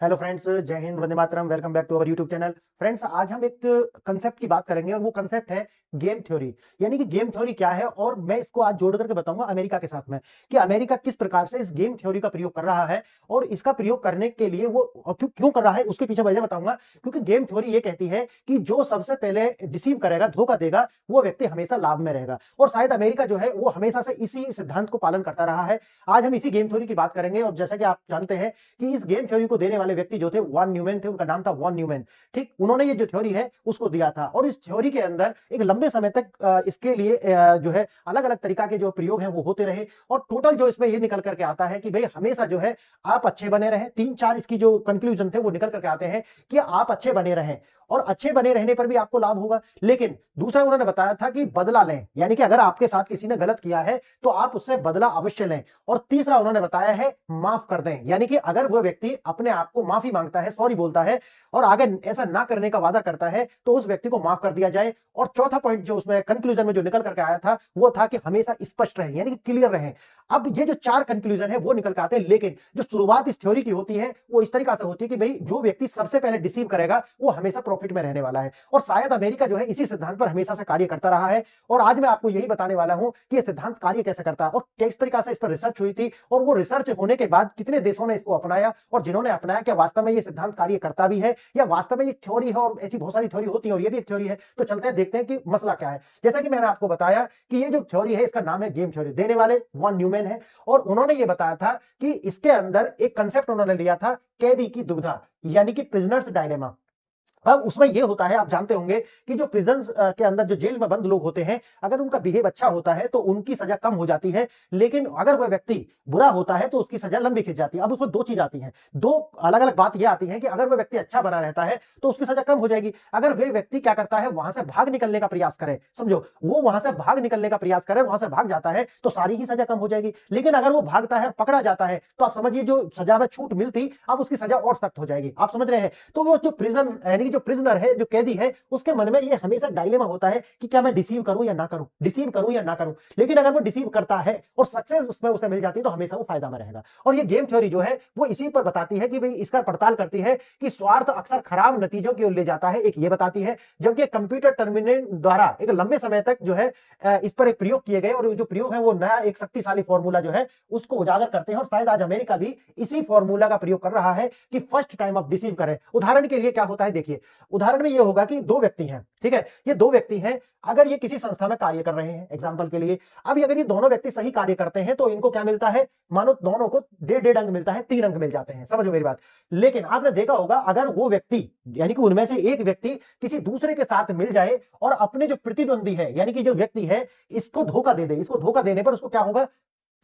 Hello friends, जय हिंद, वंदे मातरम। Welcome back to our YouTube channel. Friends, आज हम एक कंसेप्ट की बात करेंगे और वो कंसेप्ट है गेम थ्योरी। यानी कि गेम थ्योरी क्या है, और मैं इसको आज जोड़ करके बताऊंगा अमेरिका के साथ में कि अमेरिका किस प्रकार से इस गेम थ्योरी का प्रयोग कर रहा है और इसका प्रयोग करने के लिए वो क्यों क्यों कर रहा है उसके पीछे वजह बताऊंगा। क्योंकि गेम थ्योरी ये कहती है कि जो सबसे पहले डिसीव करेगा, धोखा देगा, वो व्यक्ति हमेशा लाभ में रहेगा। और शायद अमेरिका जो है वो हमेशा से इसी सिद्धांत को पालन करता रहा है। आज हम इसी गेम थ्योरी की बात करेंगे। और जैसा कि आप जानते हैं कि इस गेम थ्योरी को देने वाले व्यक्ति जो थे वॉन न्यूमैन थे, उनका नाम था वॉन न्यूमैन। ठीक, उन्होंने ये जो थ्योरी है उसको दिया था। और इस थ्योरी के अंदर एक लंबे समय तक इसके लिए जो है अलग अलग तरीका के जो प्रयोग हैं वो होते रहे। और टोटल जो इसमें ये निकल करके आता है कि भाई हमेशा जो है आप अच्छे बने रहें। तीन चार इसकी जो कंक्लूजन थे वो निकल करके आते हैं कि आप अच्छे बने रहें, और अच्छे बने रहने पर भी आपको लाभ होगा। लेकिन दूसरा उन्होंने बताया था कि बदला लें, यानी कि अगर आपके साथ किसी ने गलत किया है तो आप उससे बदला अवश्य लें। और तीसरा उन्होंने बताया है माफ कर दें, यानी कि अगर वो व्यक्ति अपने आप को माफी मांगता है, सॉरी बोलता है और आगे ऐसा ना करने का वादा करता है तो उस व्यक्ति को माफ कर दिया जाए। और चौथा पॉइंट जो उसमें कंक्लूजन में जो निकल करके आया था वो था कि हमेशा स्पष्ट रहें, यानी कि क्लियर रहें। अब ये जो चार कंक्लूजन है वो निकल के आते हैं, लेकिन जो शुरुआत इस थ्योरी की होती है वो इस तरीका से होती है कि भाई जो व्यक्ति सबसे पहले डिसीव करेगा वो हमेशा प्रॉफिट में रहने वाला है। और शायद अमेरिका जो है इसी सिद्धांत पर हमेशा से कार्य करता रहा है। और आज मैं आपको यही बताने वाला हूं कि यह सिद्धांत कार्य कैसे करता है और किस तरीका से इस पर रिसर्च हुई थी, और वो रिसर्च होने के बाद कितने देशों ने इसको अपनाया, और जिन्होंने अपनाया क्या वास्तव में ये सिद्धांत कार्य करता भी है या वास्तव में ये थ्योरी है। और ऐसी बहुत सारी थ्योरी होती है और ये भी एक थ्योरी है। तो चलते हैं, देखते हैं कि मसला क्या है। जैसा कि मैंने आपको बताया कि ये जो थ्योरी है इसका नाम है गेम थ्योरी। देने वाले वॉन न्यूमैन है, और उन्होंने ये बताया था कि इसके अंदर एक कंसेप्ट उन्होंने लिया था, कैदी की दुविधा, यानी कि प्रिजनर्स डायलेमा। अब उसमें यह होता है, आप जानते होंगे कि जो प्रिजन्स के अंदर जो जेल में बंद लोग होते हैं, अगर उनका बिहेव अच्छा होता है तो उनकी सजा कम हो जाती है। लेकिन अगर वह व्यक्ति बुरा होता है तो उसकी सजा लंबी खिंच जाती है। अब उसमें दो चीज आती हैं, दो अलग अलग बात यह आती है कि अगर वह व्यक्ति अच्छा बना रहता है तो उसकी सजा कम हो जाएगी। अगर वह व्यक्ति क्या करता है, वहां से भाग निकलने का प्रयास करे, समझो वो वहां से भाग निकलने का प्रयास करे, वहां से भाग जाता है तो सारी ही सजा कम हो जाएगी। लेकिन अगर वो भागता है, पकड़ा जाता है, तो आप समझिए जो सजा में छूट मिलती अब उसकी सजा और सख्त हो जाएगी। आप समझ रहे हैं? तो वो जो प्रिजन यानी कि जो प्रिजनर है, जो कैदी है, उसके मन में ये हमेशा डायलेमा होता है कि क्या मैं डिसीव करूं या ना करूं, डिसीव करूं या ना करूं। लेकिन अगर वो डिसीव करता है और सक्सेस उसमें उसे मिल जाती है तो हमेशा वो फायदा में रहेगा। और ये गेम थ्योरी जो है वो इसी पर बताती है कि भाई इसका पड़ताल करती है कि स्वार्थ अक्सर खराब नतीजों की ओर ले जाता है, एक ये बताती है। जबकि कंप्यूटर टर्मिनेट द्वारा एक लंबे समय तक जो है इस पर एक प्रयोग किए गए, और जो प्रयोग है वो नया एक शक्तिशाली फॉर्मूला जो है उसको उजागर करते हैं। और शायद आज अमेरिका भी इसी फॉर्मूला का प्रयोग कर रहा है कि फर्स्ट टाइम आप डिसीव करें। उदाहरण के लिए क्या होता है, देखिए उदाहरण में ये होगा कि दो व्यक्ति हैं, ठीक है, ये दो व्यक्ति हैं, अगर ये किसी संस्था में कार्य कर रहे हैं एग्जांपल के लिए। अब अगर ये दोनों व्यक्ति सही कार्य करते हैं तो इनको क्या मिलता है, मानो दोनों को 1.5 अंक मिलता है, 3 अंक मिल जाते हैं, समझो मेरी बात। लेकिन आपने देखा होगा अगर वो व्यक्ति यानी कि उनमें से एक व्यक्ति किसी दूसरे के साथ मिल जाए और अपने जो प्रतिद्वंदी है यानी कि जो व्यक्ति है इसको धोखा दे दे, इसको धोखा देने पर उसको क्या होगा,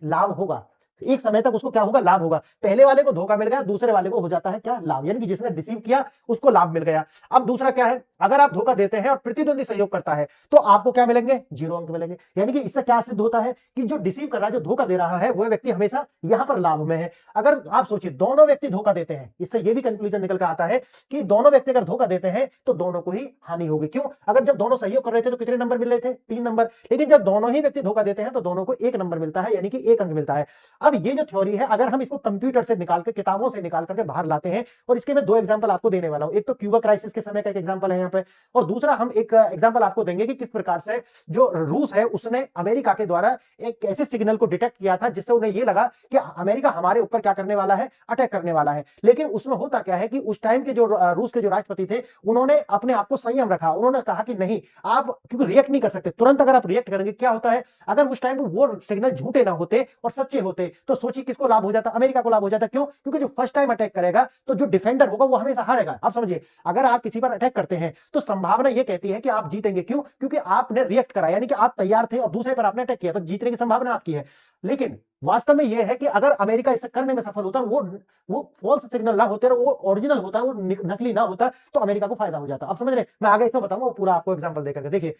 लाभ होगा। एक समय तक उसको क्या होगा, लाभ होगा। पहले वाले को धोखा मिल गया, दूसरे वाले को हो जाता है क्या, लाभ, यानी कि जिसने डिसीव किया उसको लाभ मिल गया। अब दूसरा क्या है, अगर आप धोखा देते हैं और प्रतिद्वंदी सहयोग करता है तो आपको क्या मिलेंगे, 0 अंक मिलेंगे। यानी कि इससे क्या सिद्ध होता है कि जो डिसीव कर रहा है, जो धोखा दे रहा है, वह व्यक्ति हमेशा यहां पर लाभ में है। अगर आप सोचिए दोनों व्यक्ति धोखा देते हैं, इससे यह भी कंक्लूजन निकल कर आता है कि दोनों व्यक्ति अगर धोखा देते हैं तो दोनों को ही हानि होगी। क्यों, अगर जब दोनों सहयोग कर रहे थे तो कितने नंबर मिल रहे थे, 3 नंबर। लेकिन जब दोनों ही व्यक्ति धोखा देते हैं तो दोनों को 1 नंबर मिलता है, यानी कि 1 अंक मिलता है। अब ये जो थ्योरी है अगर हम इसको कंप्यूटर से निकाल कर, किताबों से निकाल करके बाहर लाते हैं, और इसके मैं 2 एग्जांपल आपको देने वाला हूं। एक तो क्यूबा क्राइसिस के समय का एक एग्जांपल है यहां पे, और दूसरा हम एक एग्जांपल आपको देंगे कि किस प्रकार से जो रूस है उसने अमेरिका के द्वारा एक ऐसे सिग्नल को डिटेक्ट किया था जिससे उन्हें यह लगा कि अमेरिका हमारे ऊपर क्या करने वाला है, अटैक करने वाला है। लेकिन उसमें होता क्या है कि उस टाइम के जो रूस के जो राष्ट्रपति थे उन्होंने अपने आप को संयम रखा। उन्होंने कहा कि नहीं, आप क्योंकि रिएक्ट नहीं कर सकते तुरंत, अगर आप रिएक्ट करेंगे क्या होता है, अगर उस टाइम वो सिग्नल झूठे ना होते और सच्चे होते तो सोचिए किसको लाभ हो जाता, अमेरिका को लाभ हो जाता। क्यों, क्योंकि जो फर्स्ट टाइम अटैक करेगा तो जो डिफेंडर होगा वो हमेशा हारेगा। आप समझिए, अगर आप किसी पर अटैक करते हैं तो संभावना ये कहती है कि आप जीतेंगे। क्यों, क्योंकि आपने रिएक्ट करा, यानी कि आप तैयार थे और दूसरे पर आपने अटैक किया, तो जीतने की संभावना आपकी है। लेकिन वास्तव में यह है कि अगर अमेरिका इसे करने में सफल होता, वो फॉल्स सिग्नल ना होते, वो ओरिजिनल होता, वो नकली ना होता, तो अमेरिका को फायदा हो जाता। आप समझ रहे हैं? मैं आगे इसमें बताऊंगा, वो पूरा आपको एग्जांपल देकर के देखिए।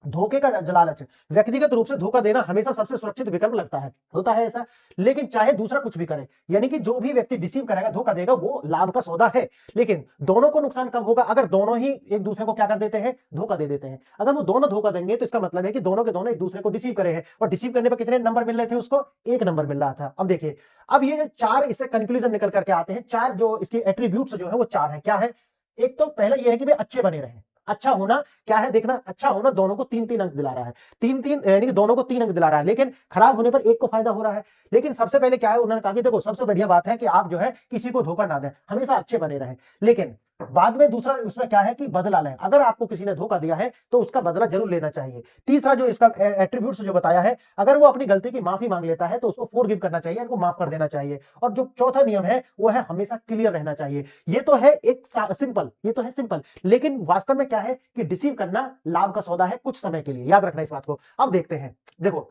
धोखे का लालच, व्यक्तिगत रूप से धोखा देना हमेशा सबसे सुरक्षित विकल्प लगता है, होता है ऐसा। लेकिन चाहे दूसरा कुछ भी करे, यानी कि जो भी व्यक्ति डिसीव करेगा, धोखा देगा, वो लाभ का सौदा है। लेकिन दोनों को नुकसान कब होगा? अगर दोनों ही एक दूसरे को क्या कर देते हैं? धोखा दे देते हैं। अगर वो दोनों धोखा देंगे तो इसका मतलब है कि दोनों के दोनों एक दूसरे को डिसीव करे हैं, और डिसीव करने पर कितने नंबर मिल रहे थे उसको? 1 नंबर मिल रहा था। अब देखिए, अब ये 4 इससे कंक्लूजन निकल करके आते हैं, 4 जो इसके एट्रीब्यूट्स जो है वो 4 है। क्या है? एक तो पहला ये है कि वे अच्छे बने रहे। अच्छा होना क्या है? देखना, अच्छा होना दोनों को 3-3 अंक दिला रहा है, 3-3 यानी कि दोनों को 3 अंक दिला रहा है, लेकिन खराब होने पर एक को फायदा हो रहा है। लेकिन सबसे पहले क्या है, उन्होंने कहा कि देखो सबसे बढ़िया बात है कि आप जो है किसी को धोखा ना दें, हमेशा अच्छे बने रहें। लेकिन बाद में दूसरा उसमें क्या है कि बदला लें, अगर आपको किसी ने धोखा दिया है तो उसका बदला जरूर लेना चाहिए। तीसरा जो इसका एट्रीब्यूट्स जो बताया है, अगर वो अपनी गलती की माफी मांग लेता है तो उसको फॉरगिव करना चाहिए, उनको माफ कर देना चाहिए। और जो चौथा नियम है वो है हमेशा क्लियर रहना चाहिए। ये तो है एक सिंपल, ये तो है सिंपल, लेकिन वास्तव में क्या है कि डिसीव करना लाभ का सौदा है कुछ समय के लिए, याद रखना इस बात को। अब देखते हैं, देखो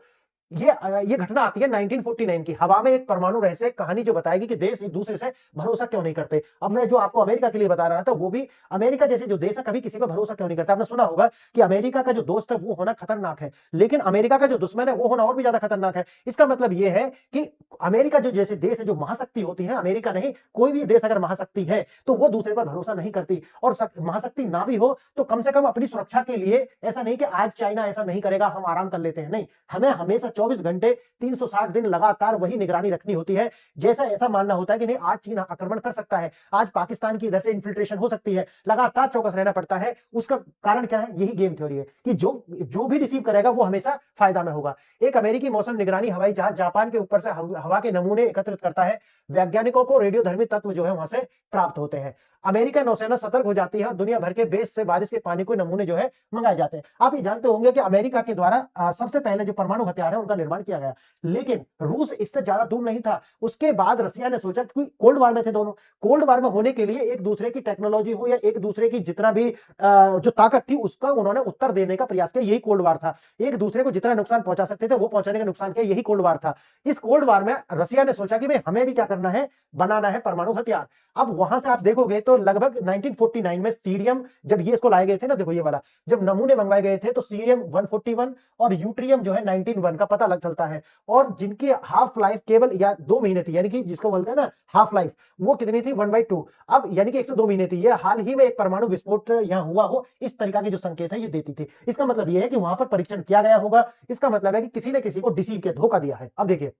ये घटना आती है 1949 की। हवा में एक परमाणु रहस्य कहानी जो बताएगी कि देश एक दूसरे से भरोसा क्यों नहीं करते। अब मैं जो आपको अमेरिका के लिए बता रहा था, वो भी अमेरिका जैसे जो देश है कभी किसी पर भरोसा क्यों नहीं करता। आपने सुना होगा कि अमेरिका का जो दोस्त है वो होना खतरनाक है, लेकिन अमेरिका का जो दुश्मन है वो होना और भी ज्यादा खतरनाक है। इसका मतलब ये है कि अमेरिका जो जैसे देश है, जो महाशक्ति होती है, अमेरिका नहीं कोई भी देश अगर महाशक्ति है तो वो दूसरे पर भरोसा नहीं करती। और महाशक्ति ना भी हो तो कम से कम अपनी सुरक्षा के लिए, ऐसा नहीं कि आज चाइना ऐसा नहीं करेगा हम आराम कर लेते हैं, नहीं, हमें हमेशा 24 घंटे 360 दिन लगातार वही निगरानी रखनी होती है। जैसा ऐसा मानना होता है कि नहीं आज चीन आक्रमण कर सकता है, आज पाकिस्तान की इधर से इन्फिल्ट्रेशन हो सकती है, लगातार चौकस रहना पड़ता है। उसका कारण क्या है? यही गेम थ्योरी है कि जो भी रिसीव करेगा वो हमेशा फायदा में होगा। एक अमेरिकी मौसम निगरानी हवाई जहाज जापान के ऊपर से हवा के नमूने एकत्रित करता है। वैज्ञानिकों को रेडियोधर्मी तत्व जो है वहां से प्राप्त होते हैं। अमेरिका नौसेना सतर्क हो जाती है और दुनिया भर के बेस से बारिश के पानी को नमूने जो है मंगाए जाते हैं। आप ये जानते होंगे कि अमेरिका के द्वारा सबसे पहले जो परमाणु हथियार है उनका निर्माण किया गया, लेकिन रूस इससे ज्यादा दूर नहीं था। उसके बाद रसिया ने सोचा कि कोल्ड वार में थे दोनों, कोल्ड वार में होने के लिए एक दूसरे की टेक्नोलॉजी हो या एक दूसरे की जितना भी जो ताकत थी उसका उन्होंने उत्तर देने का प्रयास किया, यही कोल्ड वार था। एक दूसरे को जितना नुकसान पहुंचा सकते थे वो पहुंचाने का नुकसान किया, यही कोल्ड वार था। इस कोल्ड वार में रसिया ने सोचा कि भाई हमें भी क्या करना है, बनाना है परमाणु हथियार। अब वहां से आप देखोगे तो लगभग 1949 में सीरियम जब ये इसको लाए गए थे ना, देखो ये वाला जब नमूने मंगवाए गए थे तो सीरियम 141 और यूट्रियम जो है 19 का पता लग चलता है। और जिनकी हाफ लाइफ केवल या 2 महीने थी, यानी कि जिसको बोलते हैं ना हाफ लाइफ, वो कितनी थी 1/2, अब यानी कि 102 महीने थी। ये हाल ही में एक परमाणु विस्फोट यहां हुआ हो, इस तरीका के जो संकेत है ये देती थी। इसका मतलब ये है कि वहां पर परीक्षण किया गया होगा। इसका मतलब है कि किसी ने किसी को डिसीव किया, धोखा दिया है। अब देखिए,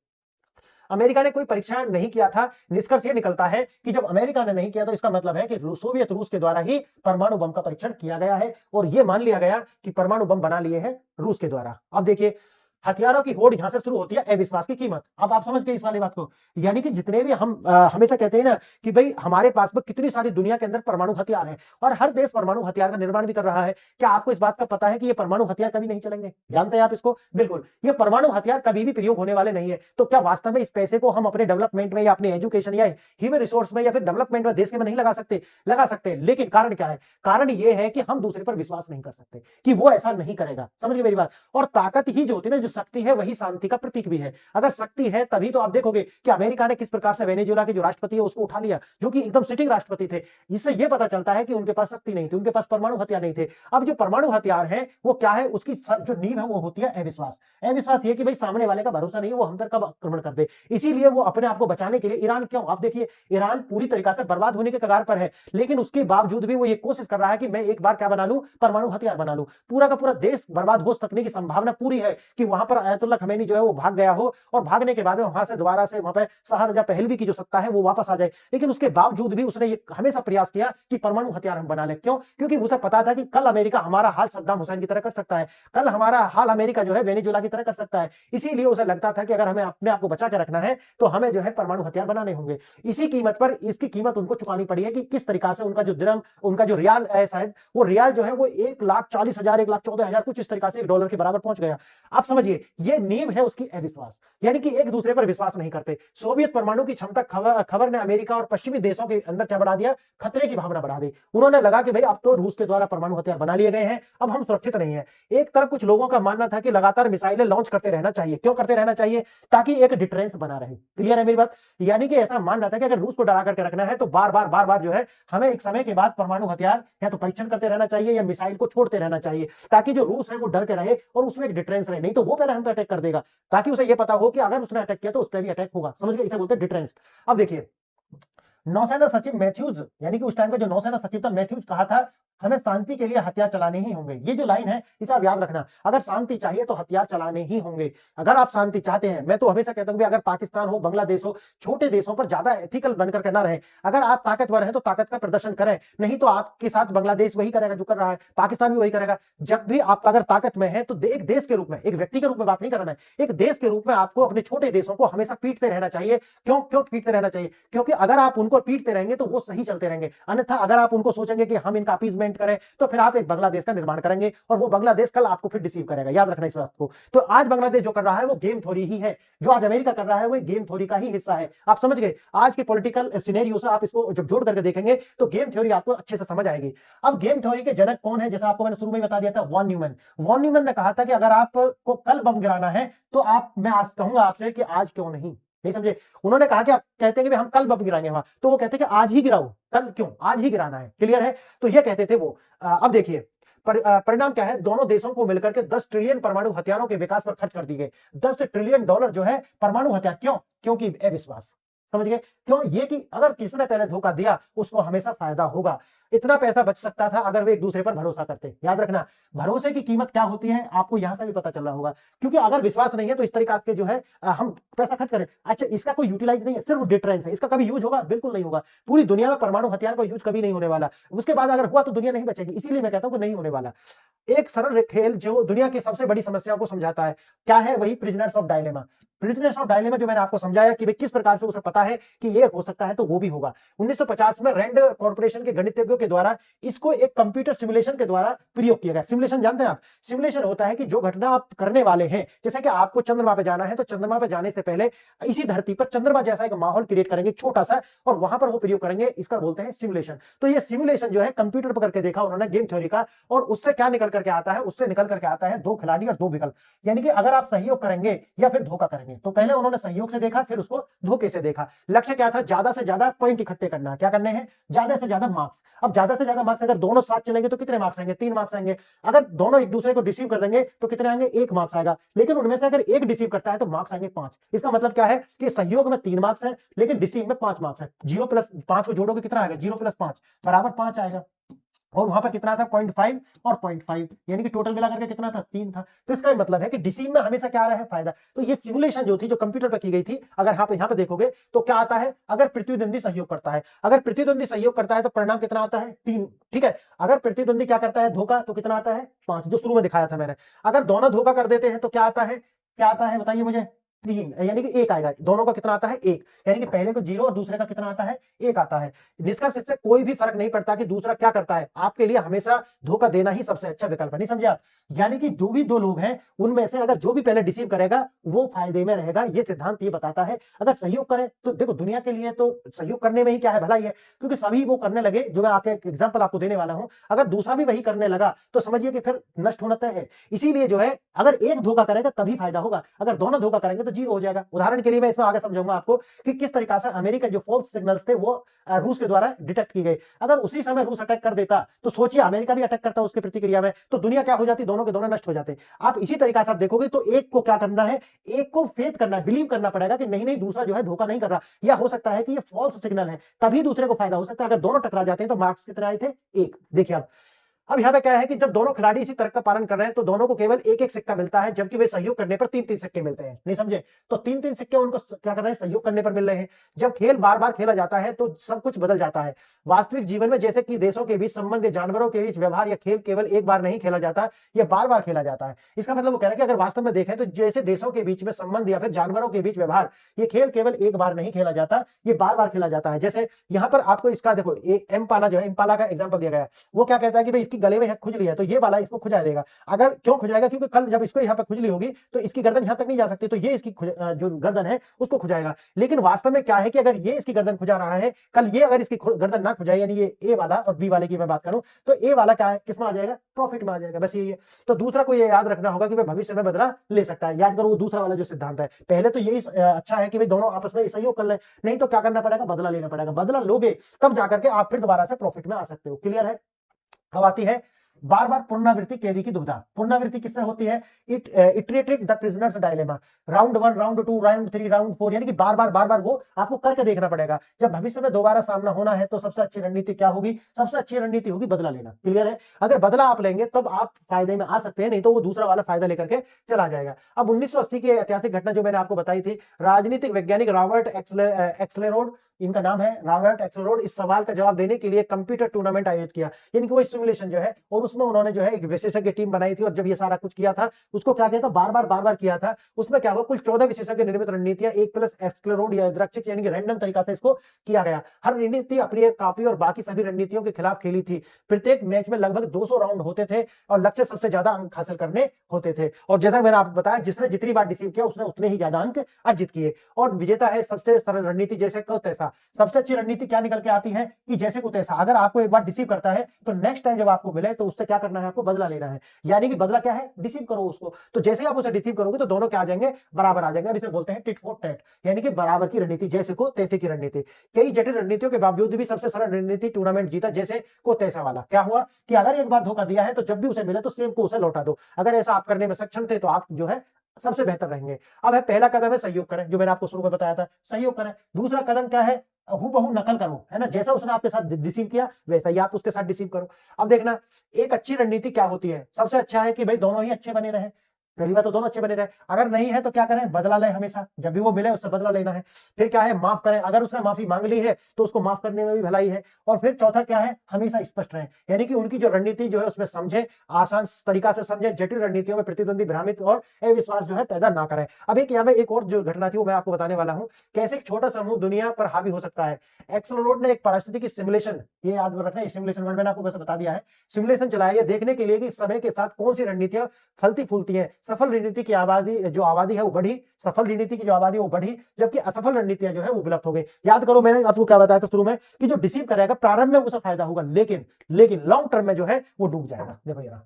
अमेरिका ने कोई परीक्षण नहीं किया था। निष्कर्ष ये निकलता है कि जब अमेरिका ने नहीं किया तो इसका मतलब है कि सोवियत रूस के द्वारा ही परमाणु बम का परीक्षण किया गया है, और यह मान लिया गया कि परमाणु बम बना लिए हैं रूस के द्वारा। अब देखिए, हथियारों की होड़ यहां से शुरू होती है अविश्वास की कीमत। अब आप समझ गए इस वाली बात को, यानी कि जितने भी हम हमेशा कहते हैं ना कि भाई हमारे पास में कितनी सारी दुनिया के अंदर परमाणु हथियार है और हर देश परमाणु हथियार का निर्माण भी कर रहा है। क्या आपको इस बात का पता है कि ये परमाणु हथियार कभी नहीं चलेंगे? जानते हैं आप इसको? बिल्कुल, ये परमाणु हथियार कभी भी प्रयोग होने वाले नहीं है। तो क्या वास्तव में इस पैसे को हम अपने डेवलपमेंट में या अपने एजुकेशन या ह्यूमन रिसोर्स में या फिर डेवलपमेंट में देश के में नहीं लगा सकते? लगा सकते, लेकिन कारण क्या है? कारण ये है कि हम दूसरे पर विश्वास नहीं कर सकते कि वो ऐसा नहीं करेगा। समझ गए मेरी बात? और ताकत ही जो होती है ना, जो शक्ति है, वही शांति का प्रतीक भी है। अगर शक्ति है तभी तो आप देखोगे कि अमेरिका ने किस प्रकार से वेनेजुएला के जो राष्ट्रपति है उसको उठा लिया, जो कि एकदम सिटिंग राष्ट्रपति थे। इससे यह पता चलता है कि उनके पास शक्ति नहीं थी, उनके पास परमाणु हथियार नहीं थे। अब जो परमाणु हथियार है वो क्या है, उसकी जो नींव है वो होती है अविश्वास। अविश्वास ये कि भाई सामने वाले का भरोसा नहीं है, वो हम पर कब आक्रमण कर दे। इसीलिए वो अपने आप को बचाने के लिए ईरान, क्यों आप देखिए ईरान पूरी तरीका से बर्बाद होने के कगार पर है, लेकिन उसके बावजूद भी वो ये कोशिश कर रहा है कि मैं एक बार क्या बना लूं, परमाणु हथियार बना लूं। पूरा का पूरा देश बर्बाद हो सकने की संभावना पूरी है कि वहां पर अयतुल्ला खमैनी जो है वो भाग गया हो, और भागने के बाद में वहां से दोबारा से वहां पे शाहजहां पहलवी की जो सत्ता है वो वापस आ जाए। लेकिन उसके बावजूद भी उसने ये हमेशा प्रयास किया कि परमाणु हथियार हम बना लें। क्यों? क्योंकि उसे पता था कि कल अमेरिका हमारा हाल सद्दाम हुसैन की तरह कर सकता है, कल हमारा हाल अमेरिका जो है वेनेजुएला की तरह कर सकता है। इसीलिए उसे लगता था कि अगर हमें अपने आप को बचा के रखना है तो हमें जो है परमाणु हथियार बनाने होंगे। इसी कीमत पर इसकी कीमत उनको चुकानी पड़ी है कि किस तरीका से उनका जो दिरहम, उनका जो रियाल है, शायद वो रियाल जो है वो 1,40,000 1,14,000 कुछ इस तरीका से $1 के बराबर पहुंच गया। आप समझिए समझिए ये नींव है उसकी अविश्वास, यानी कि एक दूसरे पर विश्वास नहीं करते। सोवियत परमाणु की क्षमता खबर ने अमेरिका और पश्चिमी देशों के अंदर क्या बढ़ा दिया, खतरे की भावना बढ़ा दी। उन्होंने लगा कि भाई अब तो रूस के द्वारा परमाणु हथियार बना लिए गए हैं, अब हम सुरक्षित नहीं है। एक तरफ कुछ लोगों का मानना था कि लगातार मिसाइलें लॉन्च करते रहना चाहिए। क्यों करते रहना चाहिए? ताकि एक डिटरेंस बना रहे। क्लियर है मेरी बात? यानी कि ऐसा मानना था कि अगर रूस को डरा करके रखना है तो बार बार जो है हमें एक समय के बाद परमाणु हथियार या तो परीक्षण करते रहना चाहिए या मिसाइल को छोड़ते रहना चाहिए, ताकि जो रूस है वो डर के रहे और उसमें एक डिटरेंस रहे। नहीं तो वो पहले हम पे अटैक कर देगा, ताकि उसे ये पता हो कि अगर उसने अटैक किया तो उस पर भी अटैक होगा। समझ गए? इसे बोलते हैं डिटरेंस। अब देखिए नौसेना सचिव मैथ्यूज, यानी कि उस टाइम का जो नौसेना सचिव था मैथ्यूज, कहा था हमें शांति के लिए हथियार चलाने ही होंगे। ये जो लाइन है इसे आप याद रखना, अगर शांति चाहिए तो हथियार चलाने ही होंगे। अगर आप शांति चाहते हैं, मैं तो हमेशा कहता हूं कि अगर पाकिस्तान हो, बांग्लादेश हो, छोटे देशों पर ज्यादा एथिकल बनकर के ना रहे। अगर आप ताकतवर हैं तो ताकत का प्रदर्शन करें, नहीं तो आपके साथ बांग्लादेश वही करेगा जो कर रहा है, पाकिस्तान भी वही करेगा। जब भी आप अगर ताकत में है तो एक देश के रूप में, एक व्यक्ति के रूप में बात नहीं कर रहा मैं, एक देश के रूप में आपको अपने छोटे देशों को हमेशा पीटते रहना चाहिए। क्यों क्यों पीटते रहना चाहिए? क्योंकि अगर आप उनको पीटते रहेंगे तो वो सही चलते रहेंगे। अन्यथा अगर आप उनको सोचेंगे कि हम इनका अपीजमेंट करें तो फिर आप एक बांग्लादेश का निर्माण करेंगे और वो बांग्लादेश कल आपको फिर डिसीव करेगा। याद रखना इस बात को। तो आज बांग्लादेश जो कर रहा है वो गेम थ्योरी ही है, जो आज अमेरिका कर रहा है वो गेम थ्योरी का ही हिस्सा है। आप समझ गए? आज के पॉलिटिकल सिनेरियो से आप इसको जब जोड़ करके देखेंगे तो गेम थ्योरी आपको अच्छे से समझ आएगी। अब गेम थ्योरी के जनक कौन है? जैसा आपको मैंने शुरू में बता दिया था, वॉन न्यूमैन। वॉन न्यूमैन ने कहा था कि अगर आपको कल बम गिराना है तो आप, मैं आज कहूंगा आपसे कि आज क्यों नहीं समझे? उन्होंने कहा कि आप कहते हैं कि हम कल बम गिराएंगे वहां, तो वो कहते हैं कि आज ही गिराओ, कल क्यों, आज ही गिराना है। क्लियर है? तो ये कहते थे वो। अब देखिए परिणाम क्या है? दोनों देशों को मिलकर के 10 ट्रिलियन परमाणु हथियारों के विकास पर खर्च कर दिए गए। 10 ट्रिलियन डॉलर जो है परमाणु हथियार। क्यों? क्योंकि अविश्वास। समझ गए? क्यों? ये कि अगर किसने पहले धोखा दिया उसको हमेशा फायदा होगा। इतना पैसा बच सकता था अगर वे एक दूसरे पर भरोसा करते। याद रखना, भरोसे की कीमत क्या होती है आपको यहां से भी पता चल रहा होगा। क्योंकि अगर विश्वास नहीं है तो इस तरीके के जो है हम पैसा खर्च करें। अच्छा, इसका कोई यूटिलाइज नहीं है, सिर्फ डिटरेंस है। इसका कभी यूज होगा? बिल्कुल नहीं होगा। पूरी दुनिया में परमाणु हथियार का यूज कभी नहीं होने वाला। उसके बाद अगर हुआ तो दुनिया नहीं बचेगी। इसीलिए मैं कहता हूं कि नहीं होने वाला। एक सरल खेल जो दुनिया की सबसे बड़ी समस्याओं को समझाता है, क्या है? वही prisoners of dilemma. Prisoners of dilemma जो मैंने आपको समझाया कि किस प्रकार से उसे पता है कि ये हो सकता है तो वो भी होगा। 1950 में रैंड कॉर्पोरेशन के गणितज्ञों के द्वारा इसको एक कंप्यूटर सिमुलेशन के द्वारा प्रयोग किया गया। सिमुलेशन जानते हैं आप? सिमुलेशन होता है कि जो घटना आप करने वाले हैं, जैसे कि आपको चंद्रमा पे जाना है तो चंद्रमा पे जाने से पहले इसी धरती पर चंद्रमा जैसा एक माहौल क्रिएट करेंगे छोटा सा, और वहां पर वो प्रयोग करेंगे। इसका बोलते हैं सिमुलेशन। तो ये सिमुलेशन जो है कंप्यूटर पर करके देखा उन्होंने गेम थ्योरी का, और उससे क्या निकल करके आता है? उससे निकल करके आता है 2 खिलाड़ी और 2 विकल्प। यानी कि अगर आप सहयोग करेंगे या फिर धोखा करेंगे। तो पहले उन्होंने सहयोग से देखा, फिर उसको धोखे से देखा। लक्ष्य क्या था? ज्यादा से ज्यादा पॉइंट इकट्ठे करना। क्या करने हैं? ज्यादा से ज्यादा मार्क्स। अब ज्यादा से ज्यादा मार्क्स अगर दोनों साथ चलेंगे तो कितने मार्क्स आएंगे? 3 मार्क्स आएंगे। अगर दोनों एक दूसरे को डिसीव कर देंगे तो कितने आएंगे? 1 मार्क्स आएगा। लेकिन उनमें से अगर एक डिसीव करता है तो मार्क्स आएंगे 5। इसका मतलब क्या है कि सहयोग में 3 मार्क्स है लेकिन डिसीव में 5 मार्क्स है। 0 प्लस 5 को जोड़ोगे कितना आएगा? 0 प्लस 5 बराबर 5 आएगा। और वहां पर कितना था? 0.5 और 0.5, यानी कि टोटल मिलाकर के कितना था? 3 था। तो इसका मतलब है कि डिसीव में हमेशा क्या आ रहा है? फायदा। तो ये सिमुलेशन जो थी, जो कंप्यूटर पर की गई थी, अगर यहाँ पे देखोगे तो क्या आता है? अगर प्रतिद्वंदी सहयोग करता है, अगर प्रतिद्वंदी सहयोग करता है तो परिणाम कितना आता है? 3। ठीक है। अगर प्रतिद्वंदी क्या करता है? धोखा, तो कितना आता है? 5, जो शुरू में दिखाया था मैंने। अगर दोनों धोखा कर देते हैं तो क्या आता है? क्या आता है बताइए मुझे? 3, यानी कि 1 आएगा। दोनों का कितना आता है? 1, यानी कि पहले को 0 और दूसरे का कितना आता है? 1 आता है। निष्कर्ष से कोई भी फर्क नहीं पड़ता कि दूसरा क्या करता है, आपके लिए हमेशा धोखा देना ही सबसे अच्छा विकल्प है। नहीं समझे आप? यानी कि जो भी 2 लोग हैं उनमें से अगर जो भी पहले डिसीव करेगा वो फायदे में रहेगा। ये सिद्धांत ये बताता है। अगर सहयोग करें तो देखो, दुनिया के लिए तो सहयोग करने में ही क्या है? भलाई है। क्योंकि सभी वो करने लगे, जो मैं आके एग्जाम्पल आपको देने वाला हूं। अगर दूसरा भी वही करने लगा तो समझिए कि फिर नष्ट होना तय है। इसीलिए जो है, अगर एक धोखा करेगा तभी फायदा होगा, अगर दोनों धोखा करेंगे तो 0 हो जाएगा। उदाहरण के लिए मैं इसमें आगे समझाऊंगा आपको कि किस तरीके से अमेरिका जो फॉल्स सिग्नल्स थे वो रूस के द्वारा डिटेक्ट किए गए। अगर उसी समय रूस अटैक कर देता तो सोचिए अमेरिका भी अटैक करता उसके प्रतिक्रिया में, तो दुनिया क्या हो जाती? दोनों के दोनों नष्ट हो जाते। आप इसी तरीके से आप देखोगे तो एक को क्या करना है? एक को फेथ करना है, बिलीव करना पड़ेगा कि नहीं दूसरा जो है धोखा नहीं कर रहा, या हो सकता है कि ये फॉल्स सिग्नल है, तभी दूसरे को फायदा हो सकता है। अगर दोनों टकरा जाते हैं तो मार्क्स कितने आए थे? 1। देखिए अब यहाँ पे क्या है कि जब दोनों खिलाड़ी इसी तर्क का पालन कर रहे हैं तो दोनों को केवल 1-1 सिक्का मिलता है, जबकि वे सहयोग करने पर 3-3 सिक्के मिलते हैं। नहीं समझे? तो 3-3 सिक्के उनको क्या कर रहे हैं? सहयोग करने पर मिल रहे हैं। जब खेल बार बार खेला जाता है तो सब कुछ बदल जाता है। वास्तविक जीवन में जैसे कि देशों के बीच संबंध, जानवरों के बीच व्यवहार, या खेल केवल एक बार नहीं खेला जाता, यह बार बार खेला जाता है। इसका मतलब वो कह रहे हैं कि अगर वास्तव में देखें तो जैसे देशों के बीच में संबंध या फिर जानवरों के बीच व्यवहार, ये खेल केवल एक बार नहीं खेला जाता, ये बार बार खेला जाता है। जैसे यहाँ पर आपको इसका देखो, इम्पाला जो है, इम्पाला का एग्जाम्पल दिया गया है। वो क्या कहता है कि भाई इस इसकी गले में खुजली है तो ये वाला इसको खुजा देगा। अगर क्यों खुजाएगा, क्योंकि कल जब इसको यहाँ पे खुजली होगी तो इसकी गर्दन यहाँ तक नहीं जा सकती, तो ये इसकी जो गर्दन है उसको खुजाएगा। लेकिन वास्तव में क्या है कि अगर ये इसकी गर्दन खुजा रहा है, कल ये अगर इसकी गर्दन ना खुजाए, यानी ये ए वाला और बी वाले की मैं बात करूं, तो ए वाला क्या है, किसमें आ जाएगा, प्रॉफिट में आ जाएगा। बस यही है। तो दूसरा को ये याद रखना होगा कि भाई भविष्य में बदला ले सकता है। याद करो वो दूसरा वाला जो सिद्धांत है। पहले तो यही अच्छा है कि भाई दोनों आपस में सहयोग कर ले, नहीं तो क्या करना पड़ेगा, बदला लेना पड़ेगा। बदला लोगे तब जाकर के आप फिर दोबारा से प्रॉफिट में आ सकते हो। क्लियर है। अब आती है बार बार पुनरावृत्ति कैदी की दुविधा। पुनरावृत्ति किससे होती है, iterated the prisoners dilemma. Round 1, round 2, round 3, round 4, यानी कि बार बार वो आपको करके देखना पड़ेगा। जब भविष्य में दोबारा सामना होना है तो सबसे अच्छी रणनीति क्या होगी, सबसे अच्छी रणनीति होगी बदला लेना। क्लियर है। अगर बदला आप लेंगे तब आप फायदे में आ सकते हैं, नहीं तो वो दूसरा वाला फायदा लेकर के चला जाएगा। अब 1980 की ऐतिहासिक घटना जो मैंने आपको बताई थी, राजनीतिक वैज्ञानिक रॉबर्ट एक्सलेरोड, इनका नाम है रॉबर्ट एक्सलेरोड, इस सवाल का जवाब देने के लिए कंप्यूटर टूर्नामेंट आयोजित किया, यानी कि वो सिमुलेशन जो है, और उसमें उन्होंने जो है एक विशेषज्ञ टीम बनाई थी, और जब ये सारा कुछ किया था उसको क्या किया था, बार बार किया था। उसमें क्या हुआ, कुल 14 विशेषज्ञ निर्मित रणनीतियां 1+ एक्सक्लेरोड या द्रक्षिक यानी कि रैंडम तरीका से इसको किया गया। हर रणनीति अपनी एक कॉपी और बाकी सभी रणनीतियों के खिलाफ खेली थी। प्रत्येक मैच में लगभग 200 राउंड होते थे और लक्ष्य सबसे ज्यादा अंक हासिल करने होते थे। और जैसा मैंने आपको बताया, जिसने जितनी बार डिसीव किया उसने उतने ही ज्यादा अंक अर्जित किए। और विजेता है सबसे सरल रणनीति जैसे को तैसा। सबसे अच्छी रणनीति क्या निकल के आती है कि जैसे को तैसा। अगर आपको एक बार डिसीव करता है तो नेक्स्ट टाइम जब आपको मिले तो उससे क्या करना है, आपको बदला लेना है। यानी कि बदला क्या है, डिसीव करो उसको। तो जैसे आप उसे डिसीव करोगे तो दोनों क्या आ जाएंगे, बराबर आ जाएंगे। और इसे बोलते हैं टिट फॉर टैट, यानी कि बराबर की रणनीति, जैसे को तैसे की रणनीति। कई जटिल रणनीतियों के बावजूद भी सबसे सरल रणनीति टूर्नामेंट जीता, जैसे को तैसा वाला। क्या हुआ कि अगर एक बार धोखा दिया है तो जब भी उसे मिले तो सेम को उसे लौटा दो। अगर ऐसा आप करने में सक्षम थे तो आप जो है सबसे बेहतर रहेंगे। अब है पहला कदम है सहयोग करें, जो मैंने आपको शुरू में बताया था, सहयोग करें। दूसरा कदम क्या है, हूबहू नकल करो, है ना, जैसा उसने आपके साथ डिसीव किया वैसा ही आप उसके साथ डिसीव करो। अब देखना, एक अच्छी रणनीति क्या होती है, सबसे अच्छा है कि भाई दोनों ही अच्छे बने रहे। पहली बात तो दोनों अच्छे बने रहे। अगर नहीं है तो क्या करें, बदला लें, हमेशा जब भी वो मिले उससे बदला लेना है। फिर क्या है, माफ करें, अगर उसने माफी मांग ली है तो उसको माफ करने में भी भलाई है। और फिर चौथा क्या है, हमेशा स्पष्ट रहें, यानी कि उनकी जो रणनीति जो है उसमें समझे, आसान तरीका से समझे, जटिल रणनीतियों में प्रतिद्वंदी भ्रमित और अविश्वास जो है पैदा ना करें। अब एक यहाँ पे एक और जो घटना थी वो मैं आपको बताने वाला हूं, कैसे एक छोटा समूह दुनिया पर हावी हो सकता है। एक्सलरोड ने एक परिस्थिति की सिमुलेशन, ये याद रखना, सिमुलेशन वर्ड मैंने आपको वैसे बता दिया है, सिमुलेशन चलाया देखने के लिए कि समय के साथ कौन सी रणनीतियां फलती फूलती है। सफल रणनीति की आबादी जो आबादी है वो बढ़ी, सफल रणनीति की जो आबादी वो बढ़ी, जबकि असफल रणनीतियां जो है वो विलुप्त हो गई। याद करो मैंने आपको क्या बताया था शुरू में कि जो डिसीव करेगा प्रारंभ में उसे फायदा होगा, लेकिन लॉन्ग टर्म में जो है वो डूब जाएगा। देखो यार,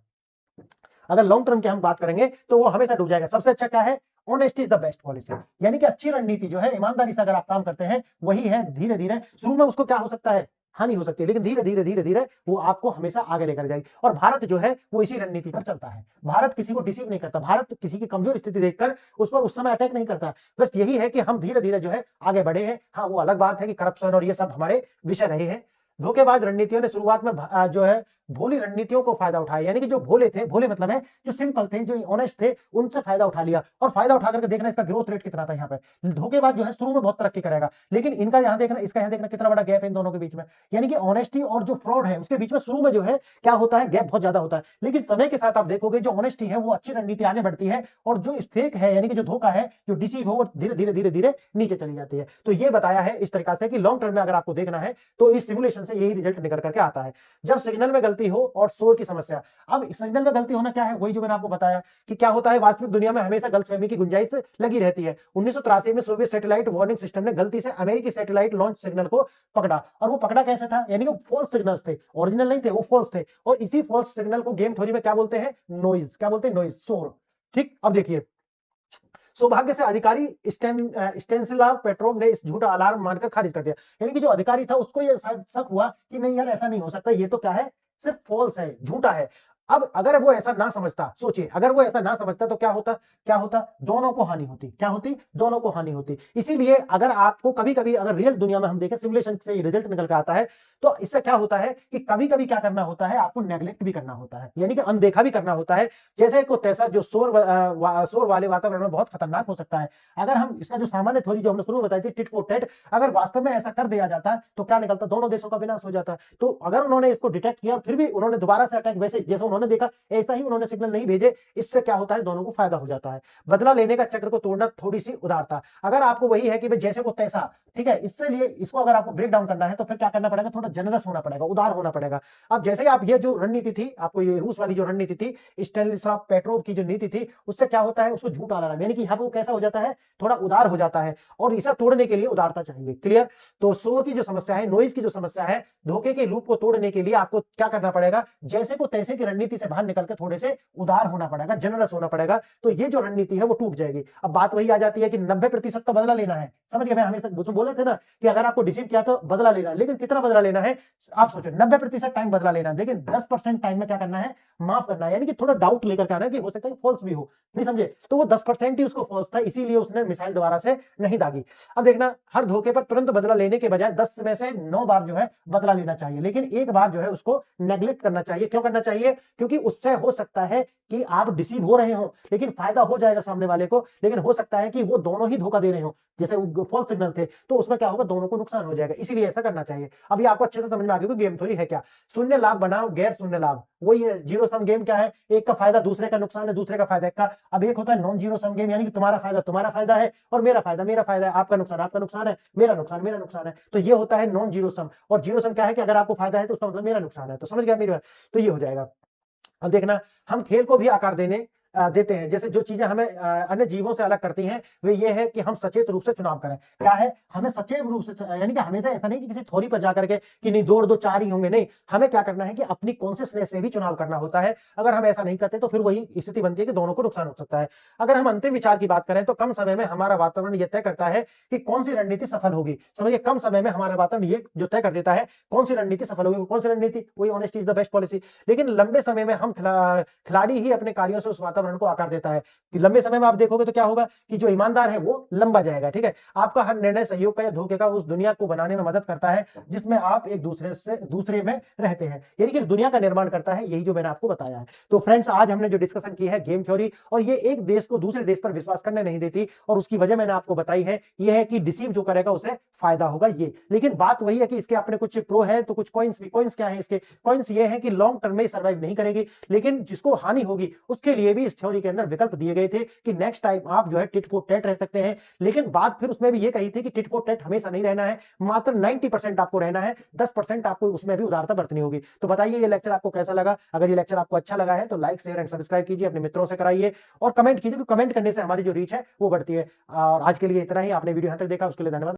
अगर लॉन्ग टर्म की हम बात करेंगे तो वो हमेशा डूब जाएगा। सबसे अच्छा क्या है, honesty is the best policy, यानी कि अच्छी रणनीति जो है, ईमानदारी से अगर आप काम करते हैं वही है। धीरे धीरे शुरू में उसको क्या हो सकता है, हानि हो सकती है, लेकिन धीरे धीरे धीरे धीरे वो आपको हमेशा आगे लेकर जाएगी। और भारत जो है वो इसी रणनीति पर चलता है। भारत किसी को डिसीव नहीं करता, भारत किसी की कमजोर स्थिति देखकर उस पर उस समय अटैक नहीं करता। बस यही है कि हम धीरे धीरे जो है आगे बढ़े हैं। हाँ, वो अलग बात है कि करप्शन और ये सब हमारे विषय रहे हैं। धोखेबाज रणनीतियों ने शुरुआत में जो है भोली रणनीतियों को फायदा उठाया, यानी कि जो भोले थे, भोले मतलब है जो सिंपल थे, जो ऑनेस्ट थे, उनसे फायदा उठा लिया। और फायदा उठा करके देखना इसका ग्रोथ रेट कितना था। यहाँ पे धोखेबाज जो है शुरू में बहुत तरक्की करेगा, लेकिन इनका यहाँ देखना, इसका यहाँ देखना कितना बड़ा गैप है इन दोनों के बीच में। यानी कि ऑनेस्टी और जो फ्रॉड है उसके बीच में शुरू में जो है क्या होता है, गैप बहुत ज्यादा होता है। लेकिन समय के साथ आप देखोगे जो ऑनेस्टी है वो अच्छी रणनीति आगे बढ़ती है, और जो फेक है यानी कि जो धोखा है, जो डिसीव हो, वो धीरे धीरे धीरे धीरे नीचे चली जाती है। तो ये बताया है इस तरीका से कि लॉन्ग टर्म में अगर आपको देखना है तो इस सिमुलेशन से यही रिजल्ट निकल करके आता है। जब सिग्नल में गलती हो और शोर की समस्या। अब सिग्नल में गलती होना क्या है, वही जो मैंने आपको बताया कि क्या होता है, वास्तविक दुनिया में हमेशा गलतफहमी की गुंजाइश लगी रहती है। 1983 में सोवियत सैटेलाइट वार्निंग सिस्टम ने गलती से अमेरिकी सैटेलाइट लॉन्च सिग्नल को पकड़ा, और वो पकड़ा कैसे था, यानी कि फॉल्स सिग्नल्स थे, ओरिजिनल नहीं थे, वो फॉल्स थे। और इसी फॉल्स सिग्नल को गेम थ्योरी में क्या बोलते हैं, नॉइज। क्या बोलते हैं, नॉइज, शोर। ठीक, अब देखिए, सौभाग्य से अधिकारी स्टेनिस्लाव पेट्रोव ने इस झूठा अलार्म मानकर खारिज कर दिया। यानी कि जो अधिकारी था उसको ये शायद शक हुआ कि नहीं यार ऐसा नहीं हो सकता, ये तो क्या है, सिर्फ फॉल्स है, झूठा है। अब अगर वो ऐसा ना समझता, सोचिए अगर वो ऐसा ना समझता तो क्या होता, दोनों को हानि होती। क्या होती, दोनों को हानि होती। इसीलिए अगर आपको कभी कभी अगर रियल दुनिया में हम देखें, सिमुलेशन से रिजल्ट निकल के आता है, तो इससे क्या होता है कि कभी कभी क्या करना होता है, आपको नेग्लेक्ट भी करना होता है, यानी कि अनदेखा भी करना होता है। जैसे को तैसा जो शोर वाले वातावरण में बहुत खतरनाक हो सकता है। अगर हम इसका जो सामान्य थ्योरी जो हमने शुरू में बताई थी, टिट फॉर टैट, अगर वास्तव में ऐसा कर दिया जाता तो क्या निकलता, दोनों देशों का विनाश हो जाता। तो अगर उन्होंने इसको डिटेक्ट किया फिर भी उन्होंने दोबारा से अटैक, वैसे जैसे उन्होंने देखा ऐसा ही उन्होंने सिग्नल नहीं भेजे, इससे क्या होता है, दोनों को फायदा हो जाता है। बदला लेने का चक्र को तोड़ना थोड़ी सी उदारता। अगर आपको वही है कि भाई जैसे को तैसा, ठीक है, इससे लिए इसको अगर आपको ब्रेक डाउन करना है तो फिर क्या करना पड़ेगा, थोड़ा जनरस होना पड़ेगा, उदार होना पड़ेगा। अब जैसे ही आप ये जो रणनीति थी, आपको ये रूस वाली जो रणनीति थी, स्टैनिस्लाव पेट्रोव की जो नीति थी, उससे क्या होता है, उसको झूठ आना, यानी कि यहाँ पर कैसा हो जाता है, थोड़ा उदार हो जाता है, और इसे तोड़ने के लिए उदारता चाहिए। क्लियर? तो शोर की जो समस्या है, नॉइज की जो समस्या है, धोखे के लूप को तोड़ने के लिए आपको क्या करना पड़ेगा, जैसे को तैसे की रणनीति से बाहर निकल के थोड़े से उदार होना पड़ेगा, जनरस होना पड़ेगा, तो ये जो रणनीति है वो टूट जाएगी। अब बात वही आ जाती है कि 90% तो बदला लेना है। समझ गए? मैं हमेशा बोल रहे थे ना कि अगर आपको डिसीव किया तो बदला लेना है, लेकिन कितना बदला लेना है, आप सोचो 90% टाइम बदला लेना है, लेकिन 10% टाइम में क्या करना है, माफ करना है, यानी कि थोड़ा डाउट लेकर के आना है कि हो सकता है फॉल्स भी हो, नहीं समझे? तो वो 10% ही उसको फॉल्स था, इसीलिए उसने मिसाइल दोबारा से नहीं दागी। अब देखना, हर धोखे पर तुरंत बदला लेने के बजाय 10 में से 9 बार जो है बदला लेना चाहिए, लेकिन एक बार जो है उसको नेग्लेक्ट करना चाहिए। क्यों करना चाहिए? क्योंकि उससे हो सकता है कि आप डिसीव हो रहे हो, लेकिन फायदा हो जाएगा सामने वाले को, लेकिन हो सकता है कि वो दोनों ही धोखा दे रहे हो, जैसे फॉल्स सिग्नल थे, तो उसमें क्या होगा, दोनों को नुकसान हो जाएगा, इसीलिए ऐसा करना चाहिए। अभी आपको अच्छे से समझ में आ गया कि गेम थ्योरी है क्या। शून्य लाभ बनाओ गैर शून्य लाभ, वही है जीरो सम गेम। क्या है? एक का फायदा दूसरे का नुकसान है, दूसरे का फायदा एक का। अब एक होता है नॉन जीरो सम गेम, यानी कि तुम्हारा फायदा है और मेरा फायदा है, आपका नुकसान है, मेरा नुकसान है, तो ये होता है नॉन जीरो सम। और जीरो सम क्या है कि अगर आपको फायदा है तो उसका मतलब मेरा नुकसान है। तो समझ गया मेरी बात? तो ये हो जाएगा। अब देखना, हम खेल को भी आकार देते हैं। जैसे जो चीजें हमें अन्य जीवों से अलग करती हैं, वे ये है कि हम सचेत रूप से चुनाव करें। क्या है? हमें सचेत रूप से, यानी कि हमेशा ऐसा नहीं कि किसी थ्योरी पर जाकर के कि नहीं दो और दो चार ही होंगे, नहीं, हमें क्या करना है कि अपनी कॉन्शियसनेस से भी चुनाव करना होता है। अगर हम ऐसा नहीं करते तो फिर वही स्थिति बनती है कि दोनों को नुकसान हो सकता है। अगर हम अंतिम विचार की बात करें तो कम समय में हमारा वातावरण यह तय करता है कि कौन सी रणनीति सफल होगी। समझिए, कम समय में हमारा वातावरण ये जो तय कर देता है कौन सी रणनीति सफल होगी, कौन सी रणनीति, वही honesty is the best policy. लेकिन लंबे समय में हम खिलाड़ी ही अपने कार्यों से उस वातावरण को आकार देता है। कि लंबे समय में आप देखोगे तो क्या होगा कि जो ईमानदार है वो लंबा जाएगा। ठीक है? आपका हर निर्णय सहयोग का या धोखे का उस दुनिया को बनाने में मदद करता है जिसमें आप एक दूसरे में रहते हैं, यानी कि दुनिया का निर्माण करता है, यही जो मैंने आपको बताया है। तो फ्रेंड्स, आज हमने जो डिस्कशन की है गेम थ्योरी, और ये एक देश को दूसरे देश पर विश्वास करने नहीं देती, और उसकी वजह मैंने आपको बताई है, ये है कि डिसीव जो करेगा उसे फायदा होगा ये। लेकिन बात वही है कि इसके अपने कुछ प्रो है तो कुछ कॉइन्स भी। कॉइन्स क्या है इसके? कॉइन्स ये है कि लॉन्ग टर्म में सर्वाइव नहीं करेगी, लेकिन जिसको हानि होगी उसके लिए भी इस थ्योरी के अंदर विकल्प दिए गए थे कि नेक्स्ट टाइम आप जो है टिट फॉर टैट रह सकते हैं। लेकिन बात फिर उसमें भी ये कही थी कि टिट फॉर टैट हमेशा नहीं रहना है, मात्र 90% आपको रहना है, 10% आपको उसमें भी उदारता बरतनी होगी। तो बताइए ये लेक्चर आपको कैसा लगा? अगर ये लेक्चर आपको अच्छा लगा है तो लाइक शेयर एंड सब्सक्राइब कीजिए, अपने मित्रों से कराइए और कमेंट कीजिए, क्योंकि कमेंट करने से हमारी जो रीच है वो बढ़ती है। और आज के लिए इतना ही। आपने वीडियो यहां तक देखा उसके लिए धन्यवाद।